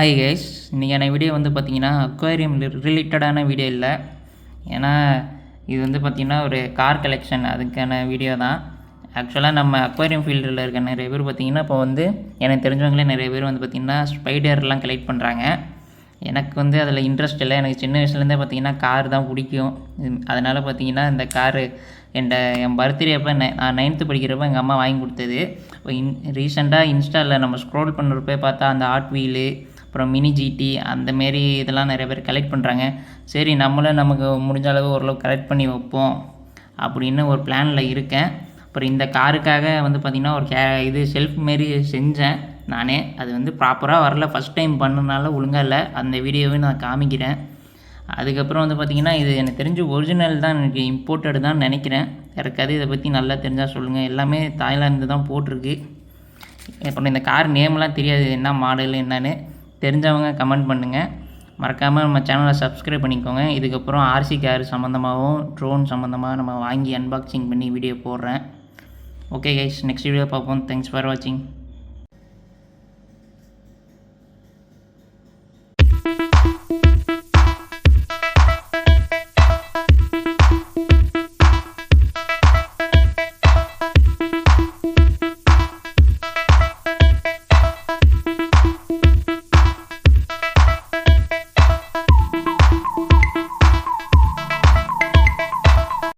Hi guys, இன்றைக்கான video வந்து பார்த்திங்கன்னா அக்வாரியம் ரிலேட்டடான வீடியோ இல்லை. ஏன்னா இது வந்து பார்த்திங்கன்னா ஒரு கார் கலெக்ஷன், அதுக்கான வீடியோ தான். ஆக்சுவலாக நம்ம அக்வாரியம் ஃபீல்டில் இருக்க நிறைய பேர் பார்த்திங்கன்னா இப்போ வந்து எனக்கு தெரிஞ்சவங்களே நிறைய பேர் வந்து பார்த்திங்கன்னா ஸ்பைடர்லாம் கலெக்ட் பண்ணுறாங்க. எனக்கு வந்து அதில் இன்ட்ரெஸ்ட் இல்லை. எனக்கு சின்ன வயசுலேருந்தே பார்த்திங்கன்னா கார் தான் பிடிக்கும். அதனால் பார்த்திங்கன்னா இந்த காரு என் பர்த்டே அப்போ நான் 9th படிக்கிறப்ப எங்கள் அம்மா வாங்கி கொடுத்தது. இப்போ ரீசெண்டாக இன்ஸ்டாவில் நம்ம ஸ்க்ரோல் பண்ணுறப்ப பார்த்தா அந்த ஆட் வீலு, அப்புறம் மினி ஜிடி அந்தமாரி இதெல்லாம் நிறைய பேர் கலெக்ட் பண்ணுறாங்க. சரி, நம்மளும் நமக்கு முடிஞ்ச அளவு ஓரளவு கலெக்ட் பண்ணி வைப்போம் அப்படின்னு ஒரு பிளானில் இருக்கேன். அப்புறம் இந்த காருக்காக வந்து பார்த்திங்கன்னா ஒரு இது செல்ஃப் மாரி செஞ்சேன் நானே. அது வந்து ப்ராப்பராக வரல, ஃபஸ்ட் டைம் பண்ணனால ஒழுங்காக இல்லை. அந்த வீடியோவை நான் காமிக்கிறேன். அதுக்கப்புறம் வந்து பார்த்திங்கன்னா இது எனக்கு தெரிஞ்சு ஒரிஜினல் தான், எனக்கு இம்போர்ட்டட் தான் நினைக்கிறேன். யாருக்காவது இதை பற்றி நல்லா தெரிஞ்சால் சொல்லுங்கள். எல்லாமே தாய்லாந்து தான் போட்டிருக்கு. அப்புறம் இந்த கார் நேம்லாம் தெரியாது, என்ன மாடல் என்னன்னு தெரிஞ்சவங்க கமெண்ட் பண்ணுங்கள். மறக்காமல் நம்ம சேனலை சப்ஸ்கிரைப் பண்ணிக்கோங்க. இதுக்கப்புறம் ஆர்சி கார் சம்மந்தமாகவும் ட்ரோன் சம்மந்தமாக நம்ம வாங்கி அன்பாக்சிங் பண்ணி வீடியோ போடுறேன். ஓகே கைஸ், நெக்ஸ்ட் வீடியோ பார்ப்போம். தேங்க்ஸ் ஃபார் வாட்சிங்.